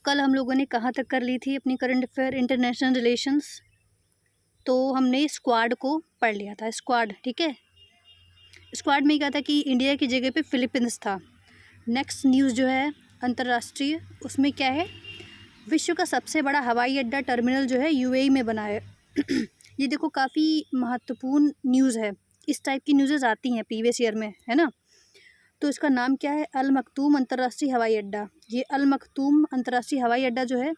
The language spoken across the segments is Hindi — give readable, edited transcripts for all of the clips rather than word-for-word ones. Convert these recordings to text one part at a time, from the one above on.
कल हम लोगों ने कहाँ तक कर ली थी अपनी करंट अफेयर इंटरनेशनल रिलेशंस। तो हमने स्क्वाड को पढ़ लिया था, स्क्वाड, ठीक है। स्क्वाड में क्या था कि इंडिया की जगह पे फिलीपींस था। नेक्स्ट न्यूज़ जो है अंतर्राष्ट्रीय, उसमें क्या है, विश्व का सबसे बड़ा हवाई अड्डा टर्मिनल जो है यूएई में बना है। ये देखो काफ़ी महत्वपूर्ण न्यूज़ है। इस टाइप की न्यूज़ेज़ आती हैं प्रीवियस ईयर में, है ना। तो इसका नाम क्या है, अल मखतूम अंतर्राष्ट्रीय हवाई अड्डा। ये अल मखतूम अंतर्राष्ट्रीय हवाई अड्डा जो है,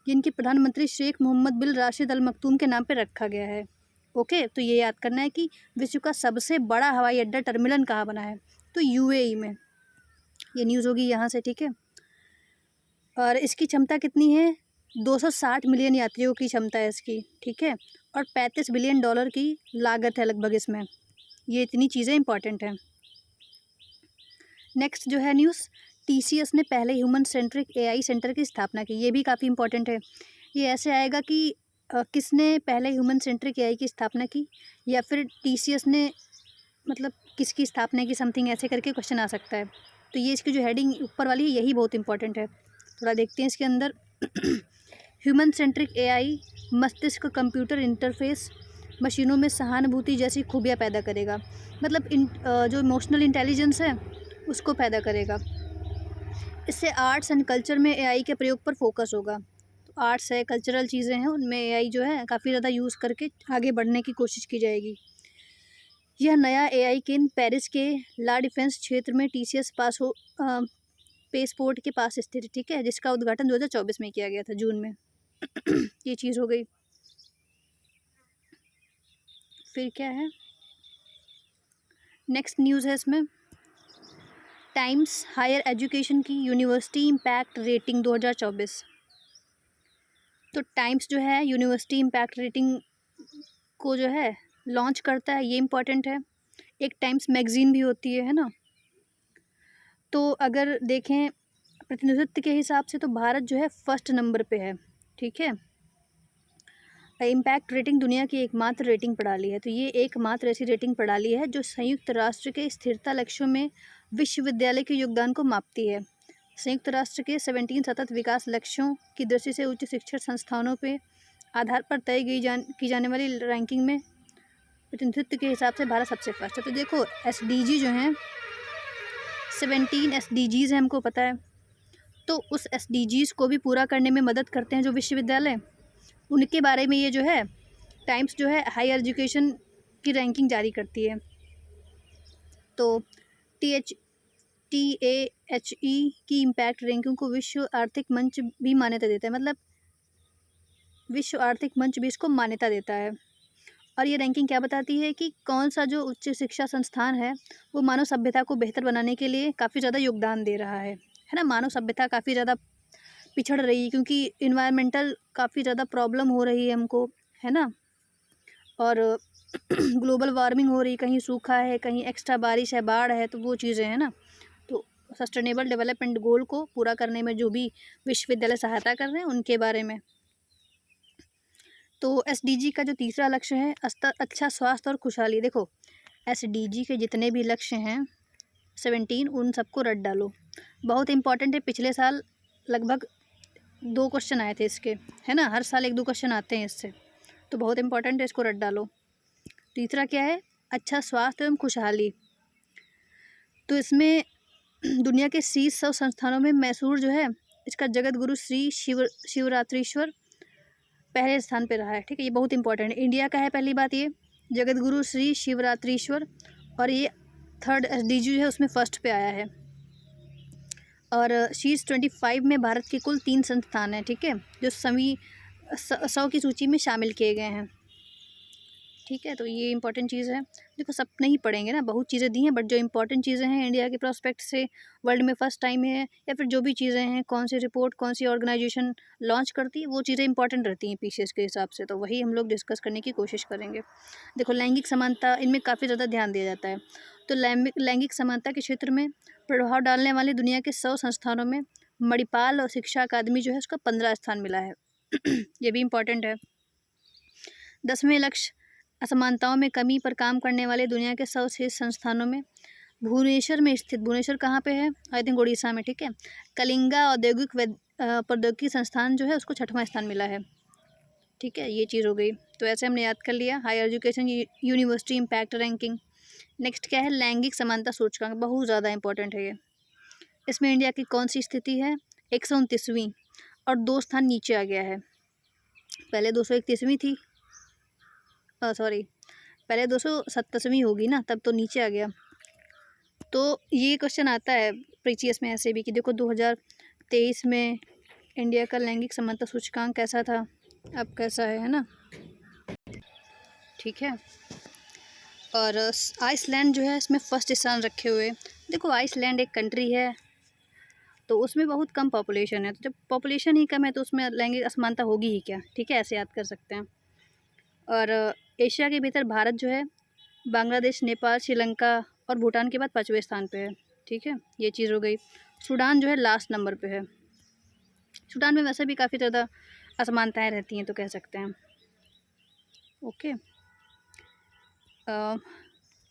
ये इनके प्रधानमंत्री शेख मोहम्मद बिन राशिद अल मखतूम के नाम पे रखा गया है। ओके, तो ये याद करना है कि विश्व का सबसे बड़ा हवाई अड्डा टर्मिनल कहाँ बना है, तो यूएई में। ये न्यूज़ होगी यहाँ से, ठीक है। और इसकी क्षमता कितनी है, 260 मिलियन यात्रियों की क्षमता है इसकी, ठीक है। और 35 बिलियन डॉलर की लागत है लगभग इसमें। ये इतनी चीज़ें इंपॉर्टेंट हैं। नेक्स्ट जो है न्यूज़, टीसीएस ने पहले ह्यूमन सेंट्रिक एआई सेंटर की स्थापना की। ये भी काफ़ी इंपॉर्टेंट है। ये ऐसे आएगा कि किसने पहले ह्यूमन सेंट्रिक एआई की स्थापना की, या फिर टीसीएस ने मतलब किसकी स्थापना की, समथिंग ऐसे करके क्वेश्चन आ सकता है। तो ये इसकी जो हेडिंग ऊपर वाली है यही बहुत इंपॉर्टेंट है। थोड़ा देखते हैं इसके अंदर। ह्यूमन सेंट्रिक एआई मस्तिष्क कंप्यूटर इंटरफेस मशीनों में सहानुभूति जैसी खूबियाँ पैदा करेगा। मतलब जो इमोशनल इंटेलिजेंस है उसको पैदा करेगा। इससे आर्ट्स एंड कल्चर में एआई के प्रयोग पर फोकस होगा। तो आर्ट्स है, कल्चरल चीज़ें हैं, उनमें एआई जो है काफ़ी ज़्यादा यूज़ करके आगे बढ़ने की कोशिश की जाएगी। यह नया एआई केंद्र पेरिस के ला डिफेंस क्षेत्र में टीसीएस पेसपोर्ट के पास स्थित है, ठीक है, जिसका उद्घाटन 2024 में किया गया था, जून में। ये चीज़ हो गई। फिर क्या है, नेक्स्ट न्यूज़ है इसमें, टाइम्स हायर एजुकेशन की यूनिवर्सिटी इम्पैक्ट रेटिंग 2024। तो टाइम्स जो है यूनिवर्सिटी इम्पैक्ट रेटिंग को जो है लॉन्च करता है, ये इम्पॉर्टेंट है। एक टाइम्स मैगज़ीन भी होती है ना। तो अगर देखें प्रतिनिधित्व के हिसाब से तो भारत जो है फर्स्ट नंबर पे है, ठीक है। इम्पैक्ट रेटिंग दुनिया की एकमात्र रेटिंग प्रणाली है। तो ये एकमात्र ऐसी रेटिंग प्रणाली है जो संयुक्त राष्ट्र के स्थिरता लक्ष्यों में विश्वविद्यालय के योगदान को मापती है। संयुक्त राष्ट्र के 17 सतत विकास लक्ष्यों की दृष्टि से उच्च शिक्षण संस्थानों पे आधार पर तय की जाने वाली रैंकिंग में प्रतिनिधित्व के हिसाब से भारत सबसे फर्स्ट है। तो देखो एसडीजी जो हैं 17 एसडीजीज़ हैं, हमको पता है। तो उस एसडीजीज़ को भी पूरा करने में मदद करते हैं जो विश्वविद्यालय, उनके बारे में ये जो है टाइम्स जो है हायर एजुकेशन की रैंकिंग जारी करती है। तो THE की इम्पैक्ट रैंकिंग को विश्व आर्थिक मंच भी मान्यता देता है। मतलब विश्व आर्थिक मंच भी इसको मान्यता देता है। और ये रैंकिंग क्या बताती है कि कौन सा जो उच्च शिक्षा संस्थान है वो मानव सभ्यता को बेहतर बनाने के लिए काफ़ी ज़्यादा योगदान दे रहा है ना। मानव सभ्यता काफ़ी ज़्यादा पिछड़ रही है क्योंकि इन्वायरमेंटल काफ़ी ज़्यादा प्रॉब्लम हो रही है हमको, है ना। और ग्लोबल वार्मिंग हो रही, कहीं सूखा है, कहीं एक्स्ट्रा बारिश है, बाढ़ है, तो वो चीज़ें हैं ना। तो सस्टेनेबल डेवलपमेंट गोल को पूरा करने में जो भी विश्वविद्यालय सहायता कर रहे हैं उनके बारे में। तो एसडीजी का जो तीसरा लक्ष्य है अच्छा स्वास्थ्य और खुशहाली। देखो एसडीजी के जितने भी लक्ष्य हैं 17, उन सबको रट डालो। बहुत इंपॉर्टेंट है। पिछले साल लगभग 2 क्वेश्चन आए थे इसके, है ना। हर साल 1-2 क्वेश्चन आते हैं इससे, तो बहुत इंपॉर्टेंट है, इसको रट डालो। तीसरा क्या है, अच्छा स्वास्थ्य एवं खुशहाली। तो इसमें दुनिया के शीर्ष 100 संस्थानों में मैसूर जो है इसका जगत गुरु श्री शिवरात्रीश्वर पहले स्थान पे रहा है, ठीक है। ये बहुत इंपॉर्टेंट है, इंडिया का है पहली बात ये, जगत गुरु श्री शिवरात्रीश्वर। और ये 3rd एसडीजी है उसमें फर्स्ट पे आया है। और शीर्ष 25 में भारत के कुल 3 संस्थान हैं, ठीक है, जो 100 की सूची में शामिल किए गए हैं, ठीक है। तो ये इंपॉर्टेंट चीज़ है। देखो सब नहीं पढ़ेंगे ना, बहुत चीज़ें दी हैं, बट जो इंपॉर्टेंट चीज़ें हैं इंडिया के प्रोस्पेक्ट से वर्ल्ड में फर्स्ट टाइम है, या फिर जो भी चीज़ें हैं, कौन सी रिपोर्ट कौन सी ऑर्गेनाइजेशन लॉन्च करती है, वो चीज़ें इंपॉर्टेंट रहती हैं पीसीएस के हिसाब से। तो वही हम लोग डिस्कस करने की कोशिश करेंगे। देखो लैंगिक समानता, इनमें काफ़ी ज़्यादा ध्यान दिया जाता है। तो लैंगिक समानता के क्षेत्र में प्रभाव डालने वाली दुनिया के 100 संस्थानों में मणिपाल और शिक्षा अकादमी जो है उसका 15 स्थान मिला है। ये भी इम्पॉर्टेंट है। 10वें लक्ष्य, असमानताओं में कमी पर काम करने वाले दुनिया के 100 शीर्ष संस्थानों में भुवनेश्वर में स्थित, भुवनेश्वर कहाँ पे है, आई थिंक उड़ीसा में, ठीक है, कलिंगा औद्योगिक प्रौद्योगिकी संस्थान जो है उसको 6वां स्थान मिला है। ठीक है, ये चीज़ हो गई। तो ऐसे हमने याद कर लिया higher education university impact ranking. Next क्या है, लैंगिक समानता सूचकांक, बहुत ज़्यादा इंपॉर्टेंट है ये। इसमें इंडिया की कौन सी स्थिति है, 129वीं, और 2 स्थान नीचे आ गया है। पहले 231वीं थी, सॉरी, पहले 227वीं होगी ना, तब तो नीचे आ गया। तो ये क्वेश्चन आता है प्रीवियस में ऐसे भी कि देखो 2023 में इंडिया का लैंगिक समानता सूचकांक कैसा था, अब कैसा है ना। ठीक है, और आइसलैंड जो है इसमें फर्स्ट स्थान रखे हुए। देखो आइसलैंड एक कंट्री है, तो उसमें बहुत कम पॉपुलेशन है, तो जब पॉपुलेशन ही कम है तो उसमें लैंगिक असमानता होगी ही क्या। ठीक है, ऐसे याद कर सकते हैं। और एशिया के भीतर भारत जो है बांग्लादेश, नेपाल, श्रीलंका और भूटान के बाद 5वें स्थान पे है। ठीक है, ये चीज़ हो गई। सूडान जो है लास्ट नंबर पे है। सूडान में वैसे भी काफ़ी ज़्यादा असमानताएं रहती हैं, तो कह सकते हैं। ओके,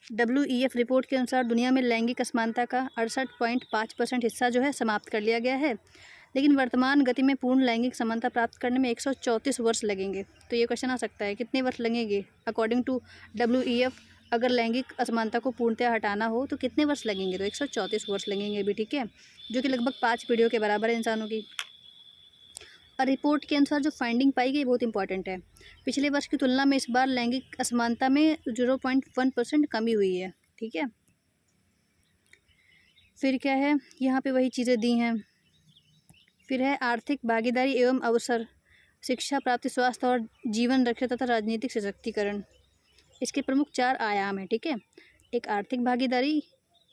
WEF रिपोर्ट के अनुसार दुनिया में लैंगिक असमानता का 68.5% हिस्सा जो है समाप्त कर लिया गया है, लेकिन वर्तमान गति में पूर्ण लैंगिक समानता प्राप्त करने में 134 वर्ष लगेंगे। तो ये क्वेश्चन आ सकता है, कितने वर्ष लगेंगे अकॉर्डिंग टू WEF, अगर लैंगिक असमानता को पूर्णतः हटाना हो तो कितने वर्ष लगेंगे, तो 134 वर्ष लगेंगे भी। ठीक है, जो कि लगभग 5 पीढ़ियों के बराबर है इंसानों की। और रिपोर्ट के अनुसार जो फाइंडिंग पाई गई बहुत इंपॉर्टेंट है। पिछले वर्ष की तुलना में इस बार लैंगिक असमानता में 0.1% कमी हुई है। ठीक है, फिर क्या है, यहाँ पे वही चीज़ें दी हैं। फिर है आर्थिक भागीदारी एवं अवसर, शिक्षा प्राप्ति, स्वास्थ्य और जीवन रक्षा तथा राजनीतिक सशक्तिकरण। इसके प्रमुख 4 आयाम हैं। ठीक है, एक आर्थिक भागीदारी,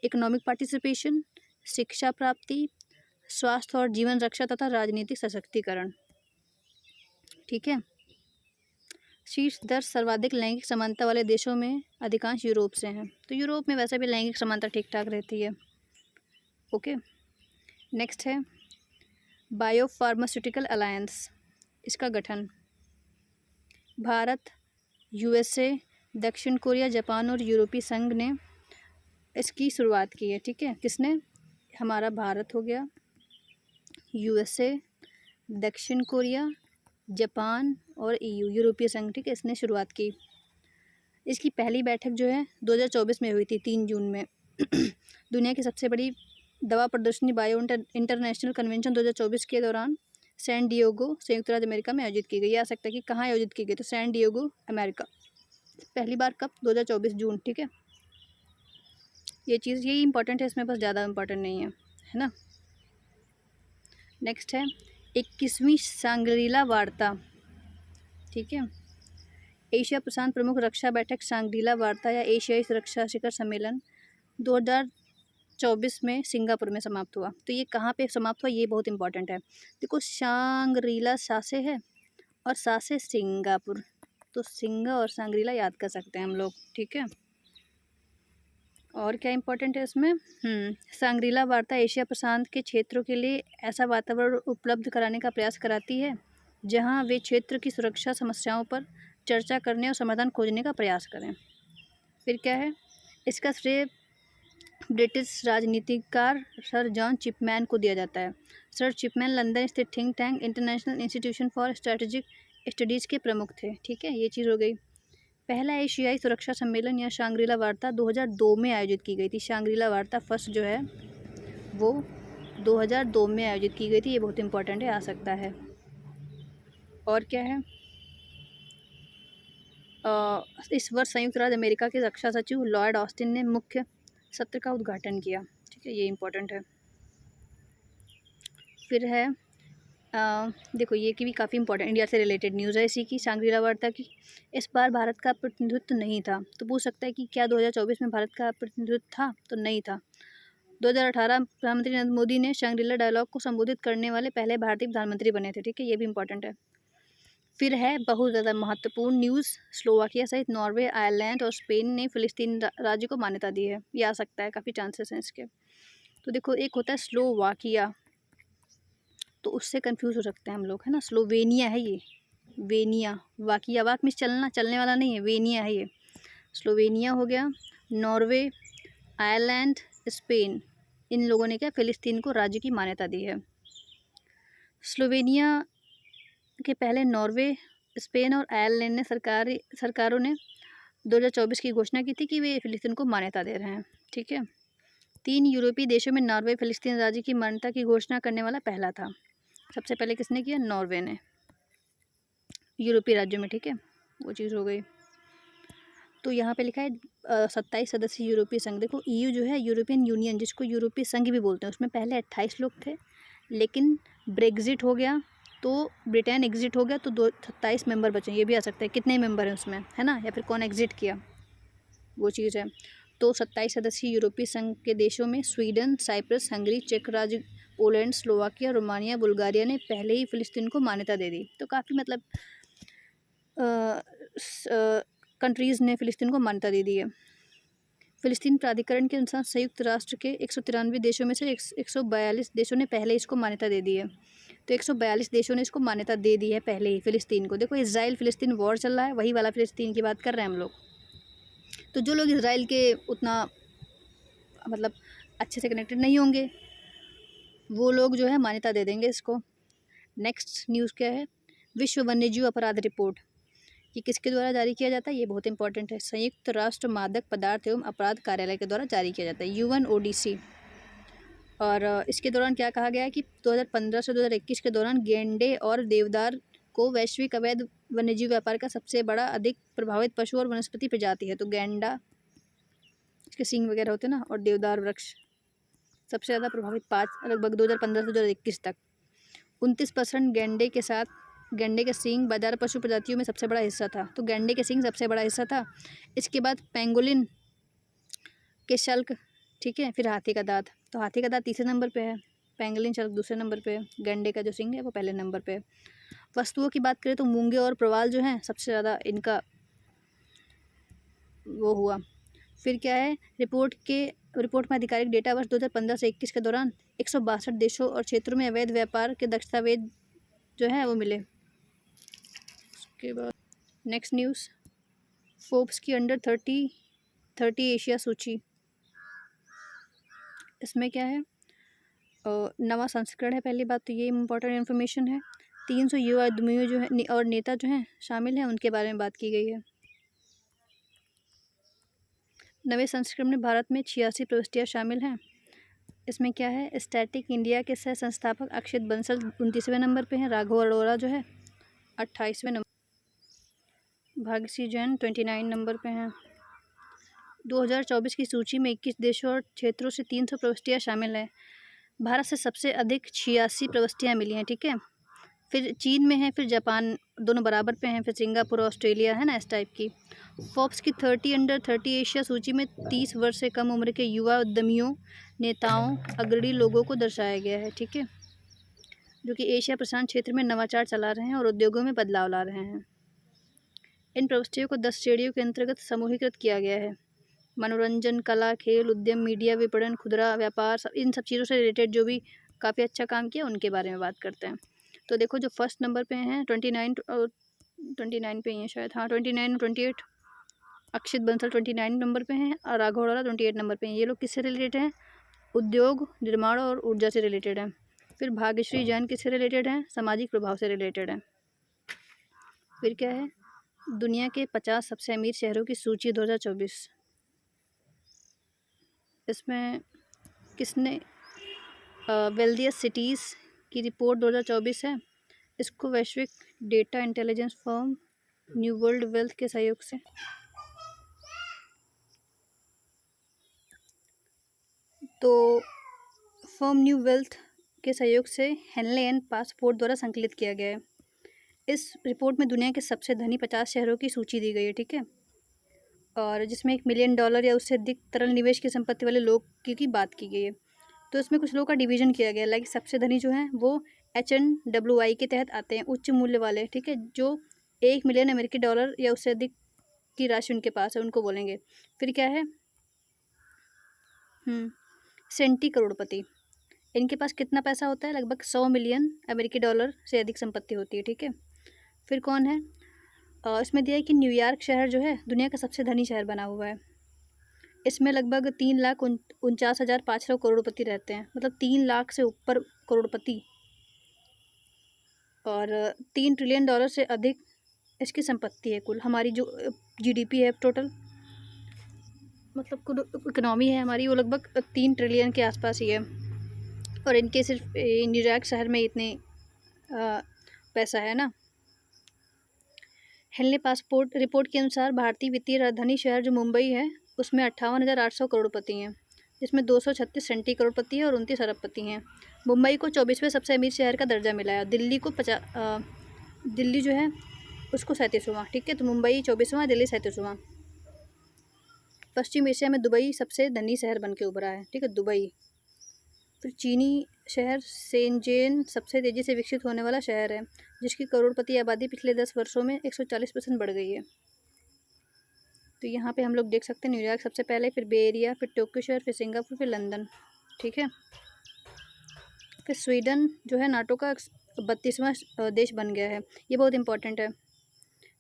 इकोनॉमिक पार्टिसिपेशन, शिक्षा प्राप्ति, स्वास्थ्य और जीवन रक्षा तथा राजनीतिक सशक्तिकरण। ठीक है, शीर्ष 10 सर्वाधिक लैंगिक समानता वाले देशों में अधिकांश यूरोप से हैं। तो यूरोप में वैसे भी लैंगिक समानता ठीक ठाक रहती है। ओके, नेक्स्ट है बायोफार्मास्यूटिकल अलायंस। इसका गठन भारत, USA, दक्षिण कोरिया, जापान और यूरोपीय संघ ने इसकी शुरुआत की है। ठीक है, किसने, हमारा भारत हो गया, USA, दक्षिण कोरिया, जापान और EU, यूरोपीय संघ। ठीक है, इसने शुरुआत की। इसकी पहली बैठक जो है 2024 में हुई थी, 3 जून में। दुनिया की सबसे बड़ी दवा प्रदर्शनी बायो इंटरनेशनल कन्वेंशन 2024 के दौरान सैन डिएगो, संयुक्त राज्य अमेरिका में आयोजित की गई। आ सकता है कि कहाँ आयोजित की गई, तो सैन डिएगो, अमेरिका। पहली बार कब, 2024 जून। ठीक है, ये चीज़ यही इंपॉर्टेंट है, इसमें बस ज़्यादा इंपॉर्टेंट नहीं है ना। नेक्स्ट है 21वीं सांग्रीला वार्ता। ठीक है, एशिया प्रशांत प्रमुख रक्षा बैठक सांग्रीला वार्ता या एशियाई सुरक्षा शिखर सम्मेलन 2024 में सिंगापुर में समाप्त हुआ। तो ये कहाँ पे समाप्त हुआ, ये बहुत इंपॉर्टेंट है। देखो सांग्रीला सा से है और सा से सिंगापुर, तो सिंगा और सांग्रीला याद कर सकते हैं हम लोग। ठीक है, और क्या इंपॉर्टेंट है इसमें, सांग्रीला वार्ता एशिया प्रशांत के क्षेत्रों के लिए ऐसा वातावरण उपलब्ध कराने का प्रयास कराती है जहां वे क्षेत्र की सुरक्षा समस्याओं पर चर्चा करने और समाधान खोजने का प्रयास करें। फिर क्या है, इसका श्रेय ब्रिटिश राजनीतिकार सर जॉन चिपमैन को दिया जाता है। सर चिपमैन लंदन स्थित think tank international institution for strategic studies के प्रमुख थे। ठीक है, ये चीज़ हो गई। पहला एशियाई सुरक्षा सम्मेलन या सांग्रीला वार्ता 2002 में आयोजित की गई थी। सांग्रीला वार्ता फर्स्ट जो है वो 2002 में आयोजित की गई थी। ये बहुत इंपॉर्टेंट है, आ सकता है। और क्या है, इस वर्ष संयुक्त राज्य अमेरिका के रक्षा सचिव लॉयड ऑस्टिन ने मुख्य सत्र का उद्घाटन किया। ठीक है, ये इंपॉर्टेंट है। फिर है देखो ये की भी काफ़ी इंपॉर्टेंट इंडिया से रिलेटेड न्यूज़ है इसी की, सांग्रीला वार्ता की। इस बार भारत का प्रतिनिधित्व नहीं था। तो पूछ सकता है कि क्या 2024 में भारत का प्रतिनिधित्व था, तो नहीं था। 2018 प्रधानमंत्री नरेंद्र मोदी ने सांग्रीला डायलॉग को संबोधित करने वाले पहले भारतीय प्रधानमंत्री बने थे। ठीक है, ये भी इंपॉर्टेंट है। फिर है बहुत ज़्यादा महत्वपूर्ण न्यूज़, स्लोवाकिया सहित नॉर्वे, आयरलैंड और स्पेन ने फिलिस्तीन राज्य को मान्यता दी है। ये आ सकता है, काफ़ी चांसेस हैं इसके। तो देखो एक होता है स्लोवाकिया, तो उससे कंफ्यूज हो सकते हैं हम लोग, है ना। स्लोवेनिया है ये, वेनिया, वाकिया, वाक में चलना, चलने वाला नहीं है, वेनिया है ये। स्लोवेनिया हो गया, नॉर्वे, आयरलैंड, स्पेन, इन लोगों ने क्या फिलिस्तीन को राज्य की मान्यता दी है। स्लोवेनिया के पहले नॉर्वे, स्पेन और आयरलैंड ने सरकारों ने 2024 की घोषणा की थी कि वे फ़िलिस्तीन को मान्यता दे रहे हैं। ठीक है। 3 यूरोपीय देशों में नॉर्वे फ़िलिस्तीन राज्य की मान्यता की घोषणा करने वाला पहला था। सबसे पहले किसने किया? नॉर्वे ने, यूरोपीय राज्यों में। ठीक है, वो चीज़ हो गई। तो यहाँ पे लिखा है 27 सदस्यीय यूरोपीय संघ। देखो EU जो है, यूरोपियन यूनियन, जिसको यूरोपीय संघ भी बोलते हैं, उसमें पहले 28 लोग थे, लेकिन ब्रेग्जिट हो गया तो ब्रिटेन एग्जिट हो गया तो 27 मेंबर बचे। ये भी आ सकता है कितने मेंबर हैं उसमें, है ना, या फिर कौन एग्जिट किया, वो चीज़ है। तो 27 सदस्यीय यूरोपीय संघ के देशों में स्वीडन, साइप्रस, हंगरी, चेक राज्य, पोलैंड, स्लोवाकिया, रोमानिया, बुल्गारिया ने पहले ही फ़िलिस्तीन को मान्यता दे दी। तो काफ़ी मतलब कंट्रीज़ ने फ़िलिस्तीन को मान्यता दे दी है। फ़िलिस्तीन प्राधिकरण के अनुसार संयुक्त राष्ट्र के 193 देशों में से 142 देशों ने पहले इसको मान्यता दे दी है। तो 142 देशों ने इसको मान्यता दे दी है पहले ही फ़िलिस्तीन को। देखो इज़राइल फ़िलिस्तीन वॉर चल रहा है, वही वाला फ़िलिस्तीन की बात कर रहे हैं हम लोग। तो जो लोग इज़राइल के उतना मतलब अच्छे से कनेक्टेड नहीं होंगे, वो लोग जो है मान्यता दे देंगे इसको। नेक्स्ट न्यूज़ क्या है? विश्व वन्यजीव अपराध रिपोर्ट। ये किसके द्वारा जारी किया जाता है? ये बहुत इंपॉर्टेंट है। संयुक्त राष्ट्र मादक पदार्थ एवं अपराध कार्यालय के द्वारा जारी किया जाता है, UNODC। और इसके दौरान क्या कहा गया है कि 2015 से 2021 के दौरान गेंडे और देवदार को वैश्विक अवैध वन्यजीव व्यापार का सबसे बड़ा अधिक प्रभावित पशु और वनस्पति प्रजाति है। तो गेंडा, इसके सींग वगैरह होते हैं ना, और देवदार वृक्ष सबसे ज़्यादा प्रभावित 5 लगभग 2015 से 2021 तक। 29% गेंडे के सींग बाजार पशु प्रजातियों में सबसे बड़ा हिस्सा था। तो गेंडे के सींग सबसे बड़ा हिस्सा था। इसके बाद पेंगोलिन के शल्क, ठीक है, फिर हाथी का दांत। तो हाथी का दांत तीसरे नंबर पे है, पेंगोलिन शल्क दूसरे नंबर पे है, गेंडे का जो सींग है वो पहले नंबर पे है। वस्तुओं की बात करें तो मूंगे और प्रवाल जो हैं सबसे ज़्यादा इनका वो हुआ। फिर क्या है, रिपोर्ट में आधिकारिक डेटा वर्ष 2015 से 21 के दौरान 162 देशों और क्षेत्रों में अवैध व्यापार के दस्तावेज जो है वो मिले। उसके बाद नेक्स्ट न्यूज़, फोर्ब्स की अंडर 30 एशिया सूची। इसमें क्या है, नवा संस्करण है। पहली बात तो ये इम्पोर्टेंट इन्फॉर्मेशन है। 300 युवा उद्यमियों जो है और नेता जो हैं शामिल हैं, उनके बारे में बात की गई है। नवे संस्करण में भारत में 86 प्रविष्टियाँ शामिल हैं। इसमें क्या है, स्टैटिक इंडिया के सह संस्थापक अक्षित बंसल 29वें नंबर पे हैं, राघव अरोड़ा जो है 28वें नंबर, भागसी जैन 29 नंबर पे हैं। 2024 की सूची में 21 देशों और क्षेत्रों से 300 प्रविष्टियाँ शामिल हैं। भारत से सबसे अधिक 86 प्रविष्टियाँ मिली हैं। ठीक है, फिर चीन में है, फिर जापान, दोनों बराबर पे हैं, फिर सिंगापुर, ऑस्ट्रेलिया, है ना, इस टाइप की। फोर्ब्स की 30 अंडर 30 एशिया सूची में 30 वर्ष से कम उम्र के युवा उद्यमियों, नेताओं, अग्रणी लोगों को दर्शाया गया है। ठीक है, जो कि एशिया प्रशांत क्षेत्र में नवाचार चला रहे हैं और उद्योगों में बदलाव ला रहे हैं। इन प्रविष्टियों को 10 श्रेणियों के अंतर्गत समूहीकृत किया गया है। मनोरंजन, कला, खेल, उद्यम, मीडिया, विपणन, खुदरा व्यापार, इन सब चीज़ों से रिलेटेड जो भी काफ़ी अच्छा काम किया उनके बारे में बात करते हैं। तो देखो जो फर्स्ट नंबर पे हैं 29 पे ही हैं शायद, हाँ 29 और 28। अक्षित बंसल 29 नंबर पे हैं और राघव अरोड़ा 28 नंबर पे हैं। ये लोग किससे रिलेटेड हैं? उद्योग, निर्माण और ऊर्जा से रिलेटेड हैं। फिर भाग्यश्री जैन किससे रिलेटेड हैं? सामाजिक प्रभाव से रिलेटेड हैं। फिर क्या है, दुनिया के 50 सबसे अमीर शहरों की सूची 2024। इसमें किसने, वेल्दियस्ट सिटीज़ की रिपोर्ट 2024 है। इसको वैश्विक data intelligence firm new world wealth के सहयोग से, तो फर्म न्यू वेल्थ के सहयोग से हेनले एंड पासपोर्ट द्वारा संकलित किया गया है। इस रिपोर्ट में दुनिया के सबसे धनी 50 शहरों की सूची दी गई है। ठीक है, और जिसमें $1 मिलियन या उससे अधिक तरल निवेश की संपत्ति वाले लोग की बात की गई है। तो इसमें कुछ लोगों का डिवीजन किया गया है। लाइक सबसे धनी जो हैं वो HNWI के तहत आते हैं, उच्च मूल्य वाले। ठीक है, जो $1 मिलियन अमेरिकी या उससे अधिक की राशि उनके पास है, उनको बोलेंगे। फिर क्या है, सेंटी करोड़पति, इनके पास कितना पैसा होता है? लगभग 100 मिलियन अमेरिकी डॉलर से अधिक संपत्ति होती है। ठीक है, फिर कौन है, इसमें दिया है कि न्यूयॉर्क शहर जो है दुनिया का सबसे धनी शहर बना हुआ है। इसमें लगभग 3,49,500 करोड़पति रहते हैं, मतलब 3 लाख से ऊपर करोड़पति और $3 ट्रिलियन से अधिक इसकी संपत्ति है कुल। हमारी जो जीडीपी है टोटल, मतलब कुल इकनॉमी है हमारी, वो लगभग 3 ट्रिलियन के आसपास ही है। और इनके सिर्फ न्यूयॉर्क शहर में इतने पैसा है ना। हेनले पासपोर्ट रिपोर्ट के अनुसार भारतीय वित्तीय राजधानी शहर जो मुंबई है उसमें 58,800 करोड़पति हैं, जिसमें 236 सेंटी करोड़पति हैं और 29 अरबपति हैं। मुंबई को 24वें सबसे अमीर शहर का दर्जा मिला है। दिल्ली को दिल्ली जो है उसको 37वां। ठीक है, तो मुंबई 24वां, दिल्ली 37वां। पश्चिम एशिया में दुबई सबसे धनी शहर बन के उभरा है। ठीक है, दुबई। फिर चीनी शहर शेनज़ेन सबसे तेज़ी से विकसित होने वाला शहर है, जिसकी करोड़पति आबादी पिछले 10 वर्षों में 140% बढ़ गई है। तो यहाँ पे हम लोग देख सकते हैं न्यूयॉर्क सबसे पहले, फिर बे एरिया, फिर टोक्यो शहर, फिर सिंगापुर, फिर लंदन। ठीक है, फिर स्वीडन जो है नाटो का 32वां देश बन गया है। ये बहुत इंपॉर्टेंट है।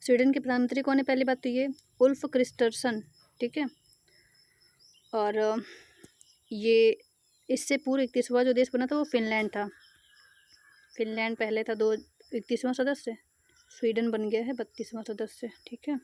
स्वीडन के प्रधानमंत्री कौन है? पहली बात तो ये उल्फ क्रिस्टर्सन। ठीक है, और ये इससे पूर्व 31वां जो देश बना था वो फिनलैंड था। फिनलैंड पहले था 31वां सदस्य, स्वीडन बन गया है 32वां सदस्य। ठीक है।